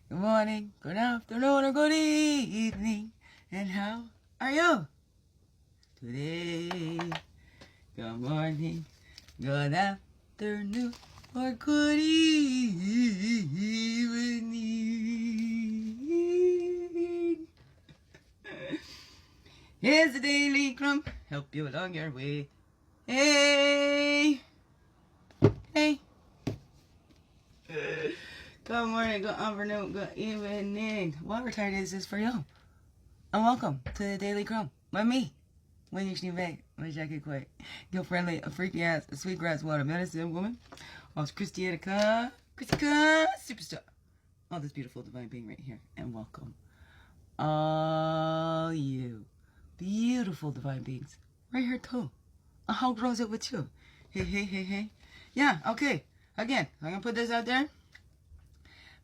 good morning, good afternoon, or good evening. And how are you today? Good morning, good afternoon, or good evening. Here's the Daily Crumb, help you along your way. Hey, hey. Good morning, good afternoon, good evening. Whatever time it is for you. And welcome to the Daily Crumb by me, Wendy Schneebeck, my Jackie Quay, Gil Friendly, a freaky ass, a sweetgrass water medicine woman, also Christianica, superstar, all this beautiful divine being right here. And welcome all you beautiful divine beings right here too. How grows it with you? Hey, hey, hey, hey. Yeah, okay. Again, I'm gonna put this out there.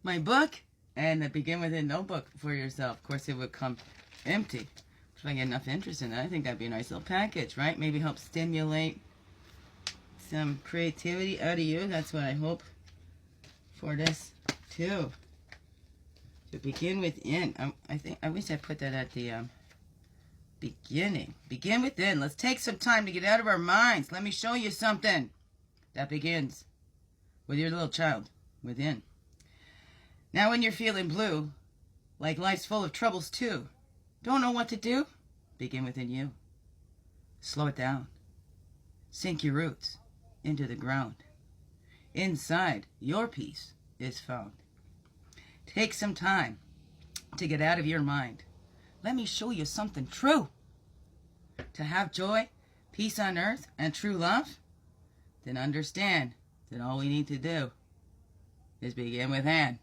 My book and the Begin Within notebook for yourself. Of course, it would come empty. If I get enough interest in it, I think that'd be a nice little package, right? Maybe help stimulate some creativity out of you. That's what I hope for this too. To begin within. I wish I put that at the beginning. Begin within. Let's take some time to get out of our minds. Let me show you something that begins with your little child within. Now when you're feeling blue, like life's full of troubles too, don't know what to do? Begin within you. Slow it down. Sink your roots into the ground. Inside, your peace is found. Take some time to get out of your mind. Let me show you something true. To have joy, peace on earth, and true love, then understand that all we need to do is begin within.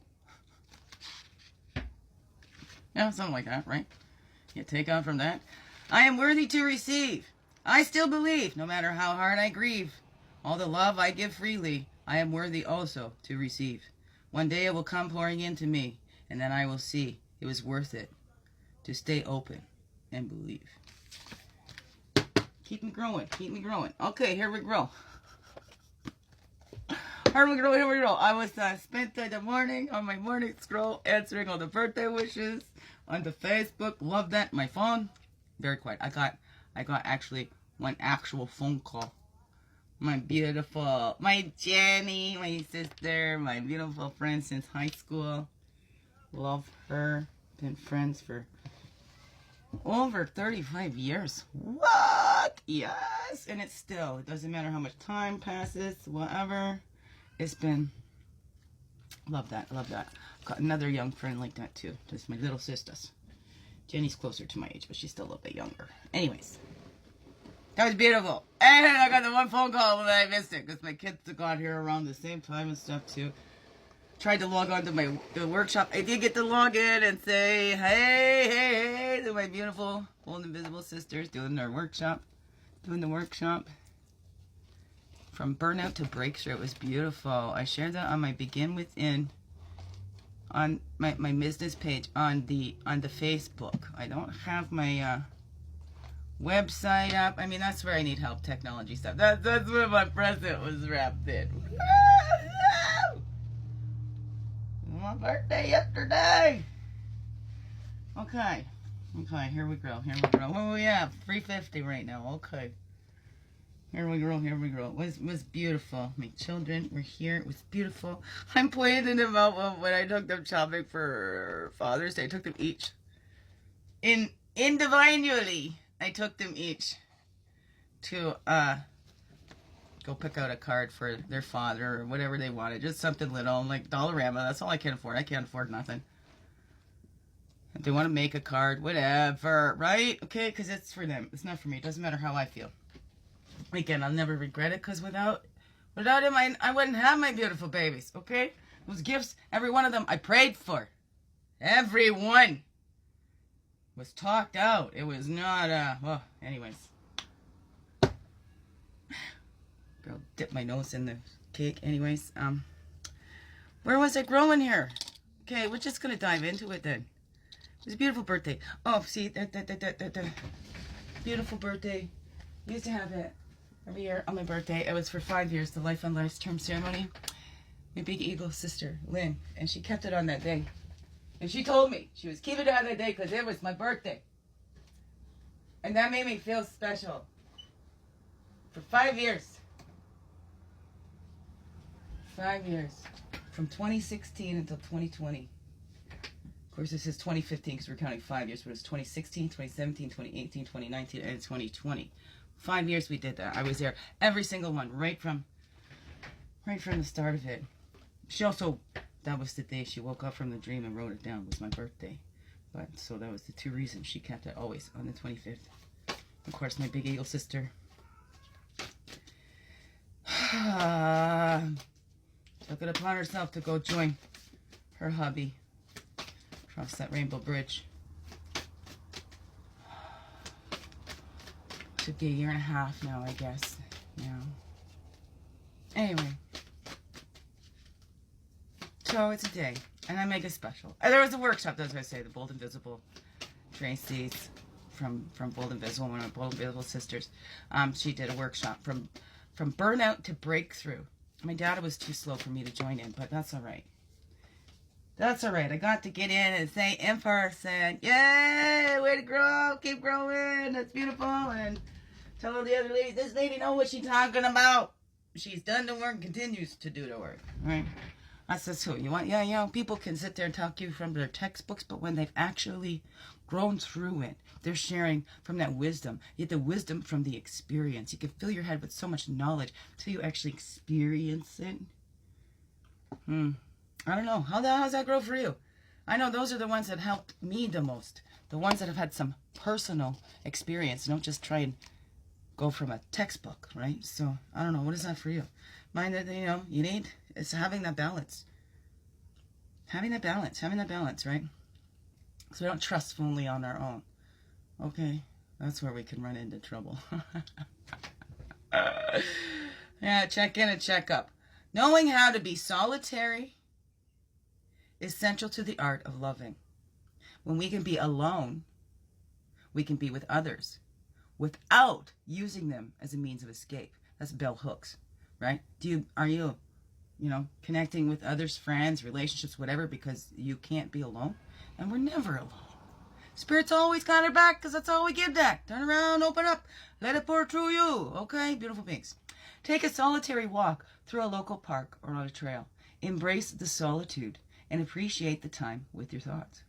Yeah, something like that, right? You take on from that. I am worthy to receive. I still believe, no matter how hard I grieve, all the love I give freely, I am worthy also to receive. One day it will come pouring into me, and then I will see it was worth it to stay open and believe. Keep me growing, keep me growing. Okay, here we go. Here we go. I was spent the morning on my morning scroll answering all the birthday wishes on the Facebook. Love that. My phone, very quiet. I got actually one actual phone call. My beautiful, my Jenny, my sister, my beautiful friend since high school. Love her. Been friends for over 35 years. What? Yes. And it doesn't matter how much time passes, whatever. It's been, love that. Got another young friend like that too. Just my little sisters. Jenny's closer to my age, but she's still a little bit younger. Anyways, that was beautiful. And I got the one phone call when I missed it because my kids got here around the same time and stuff too. Tried to log on to the workshop. I did get to log in and say hey to my beautiful old invisible sisters doing the workshop. From burnout to breakthrough. It was beautiful. I shared that on my Begin Within, on my business page on the Facebook. I don't have my website up. I mean, that's where I need help, technology stuff. That's where my present was wrapped in. My birthday yesterday. Okay, here we go. What do we have? 350 right now. Okay. Here we go. It was beautiful. My children were here. It was beautiful. I'm pointing them out when I took them shopping for Father's Day. I took them each. Individually, I took them each to go pick out a card for their father or whatever they wanted. Just something little, like Dollarama. That's all I can afford. I can't afford nothing. If they want to make a card, whatever, right? Okay, because it's for them. It's not for me. It doesn't matter how I feel. Again, I'll never regret it because without him, I wouldn't have my beautiful babies, okay? Those gifts, every one of them, I prayed for. Everyone was talked out. It was not, well, anyways. Girl, dip my nose in the cake. Anyways, where was I growing here? Okay, we're just going to dive into it then. It was a beautiful birthday. Oh, see, that beautiful birthday. I used to have it every year on my birthday. It was for 5 years, the Life on Life's term ceremony. My big eagle sister, Lynn, and she kept it on that day. And she told me she was keeping it on that day because it was my birthday. And that made me feel special. For 5 years. 5 years. From 2016 until 2020. Of course, this is 2015 because we're counting 5 years, but it was 2016, 2017, 2018, 2019, and 2020. 5 years we did that. I was there every single one, right from the start of it. She also, that was the day she woke up from the dream and wrote it down. It was my birthday. But so that was the two reasons she kept it always on the 25th. Of course, my big eagle sister. Took it upon herself to go join her hubby across that rainbow bridge. Should be a year and a half now, I guess. Yeah. Anyway. So it's a day, and I make it special. And there was a workshop, that's what I say, the Bold Invisible. Tracy's from Bold Invisible, one of my Bold Invisible sisters. She did a workshop from burnout to breakthrough. My data was too slow for me to join in, but that's all right. That's all right. I got to get in and say in person, yay, way to grow, keep growing, that's beautiful, and tell all the other ladies, this lady know what she's talking about. She's done the work and continues to do the work, right? That's just who you want. Yeah, you know, people can sit there and talk to you from their textbooks, but when they've actually grown through it, they're sharing from that wisdom. You get the wisdom from the experience. You can fill your head with so much knowledge until you actually experience it. I don't know. How's that grow for you? I know those are the ones that helped me the most. The ones that have had some personal experience. Don't just try and go from a textbook, right? So, I don't know. What is that for you? Mine, you know, you need is having that balance. Having that balance, right? So we don't trust fully on our own. Okay, that's where we can run into trouble. Yeah, check in and check up. Knowing how to be solitary is central to the art of loving. When we can be alone, we can be with others without using them as a means of escape. That's bell hooks, right? Are you connecting with others, friends, relationships, whatever, because you can't be alone? And we're never alone. Spirit's always got our back because that's all we give that. Turn around, open up, let it pour through you. Okay, beautiful beings. Take a solitary walk through a local park or on a trail. Embrace the solitude and appreciate the time with your thoughts.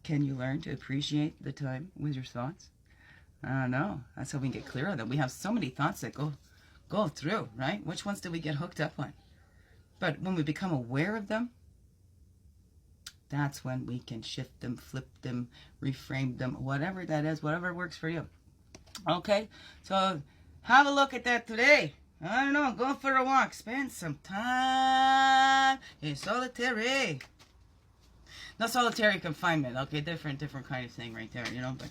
Can you learn to appreciate the time with your thoughts? I don't know. That's how we can get clear on them. We have so many thoughts that go through, right? Which ones do we get hooked up on? But when we become aware of them, that's when we can shift them, flip them, reframe them, whatever that is, whatever works for you. Okay? So have a look at that today. I don't know. Go for a walk. Spend some time in solitary. Not solitary confinement. Okay, different kind of thing right there, you know. But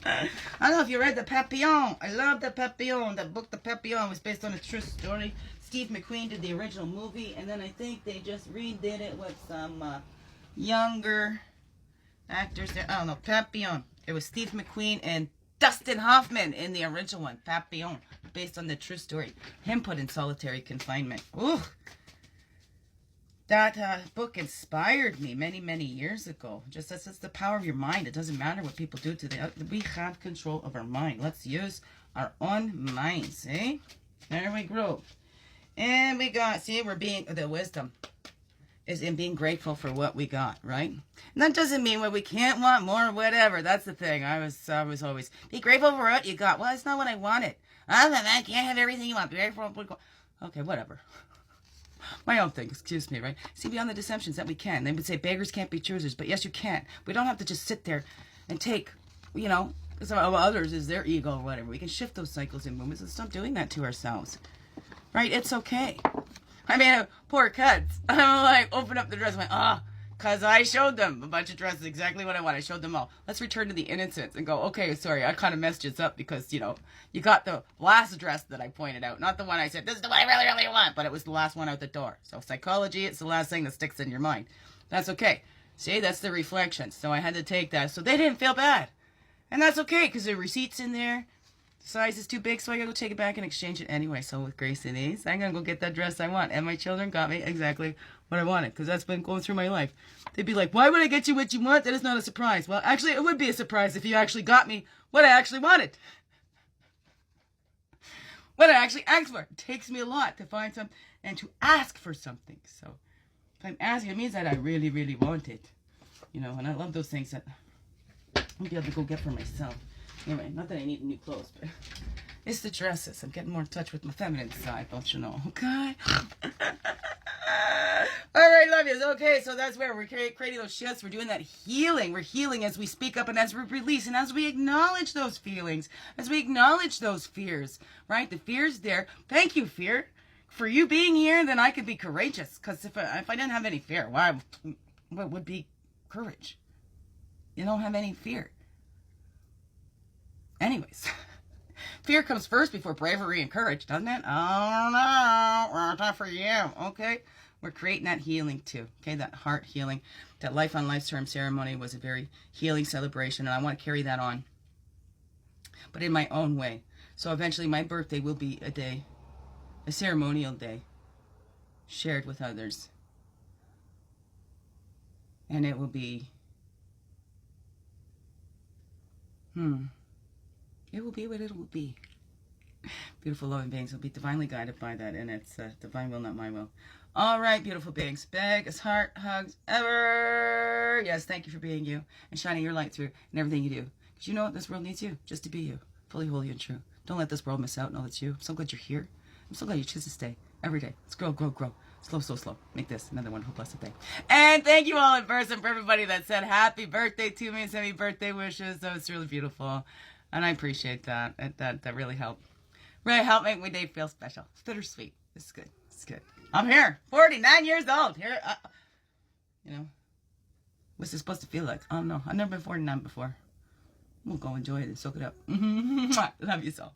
I don't know if you read The Papillon. I love The Papillon. That book, The Papillon, was based on a true story. Steve McQueen did the original movie, and then I think they just redid it with some younger actors there. I don't know. Papillon. It was Steve McQueen and Dustin Hoffman in the original one, Papillon, based on the true story. Him put in solitary confinement. Ooh. That book inspired me many years ago. Just that's the power of your mind. It doesn't matter what people do to we have control of our mind. Let's use our own minds, eh? There we go. And we got, see, the wisdom is in being grateful for what we got, right? And that doesn't mean we can't want more or whatever. That's the thing. I was always, be grateful for what you got. Well, it's not what I wanted. I can't have everything you want. Be grateful for what you want. Okay, whatever. My own thing, excuse me, right? See, beyond the deceptions that we can. They would say beggars can't be choosers, but yes, you can. We don't have to just sit there and take, some of others is their ego or whatever. We can shift those cycles and movements and stop doing that to ourselves, right? It's okay. I mean, poor kids. I'm like, open up the dress. I'm like, because I showed them a bunch of dresses, exactly what I want. I showed them all. Let's return to the innocence and go, okay, sorry, I kind of messed you up because, you got the last dress that I pointed out, not the one I said, this is the one I really, really want, but it was the last one out the door. So psychology, it's the last thing that sticks in your mind. That's okay. See, that's the reflection. So I had to take that. So they didn't feel bad. And that's okay because the receipt's in there. The size is too big, so I gotta go take it back and exchange it anyway. So with grace and ease, I'm gonna go get that dress I want. And my children got me exactly what I wanted, because that's been going through my life. They'd be like, why would I get you what you want? That is not a surprise. Well, actually, it would be a surprise if you actually got me what I actually wanted. What I actually asked for. It takes me a lot to find something and to ask for something. So if I'm asking, it means that I really, really want it. You know, and I love those things that I'll be able to go get for myself. Anyway, not that I need new clothes, but it's the dresses. I'm getting more in touch with my feminine side, don't you know? Okay? All right, love yous. Okay, so that's where we're creating those shifts. We're doing that healing. We're healing as we speak up and as we release and as we acknowledge those feelings, as we acknowledge those fears, right? The fear's there. Thank you, fear. For you being here, then I could be courageous. Because if I didn't have any fear, what would be courage? You don't have any fear. Anyways, fear comes first before bravery and courage, doesn't it? Oh, no. Not for you, okay? We're creating that healing too, okay? That heart healing. That Life on Life's Term ceremony was a very healing celebration, and I want to carry that on, but in my own way. So eventually my birthday will be a day, a ceremonial day, shared with others. And it will be, it will be what it will be. Beautiful loving beings will be divinely guided by that, and it's divine will, not my will. All right, beautiful beings. Biggest heart hugs ever. Yes, thank you for being you and shining your light through in everything you do. Because you know what? This world needs you, just to be you. Fully, holy, and true. Don't let this world miss out. Know that's you. I'm so glad you're here. I'm so glad you choose to stay every day. Let's grow, grow, grow. Slow, so slow. Make this another wonderful, blessed day. And thank you all in person for everybody that said happy birthday to me and sent me birthday wishes. That was really beautiful. And I appreciate that. That really helped. Really helped make my day feel special. It's bittersweet. It's good. It's good. I'm here. 49 years old. Here, you know. What's it supposed to feel like? I don't know. I've never been 49 before. We'll go enjoy it and soak it up. Love you so.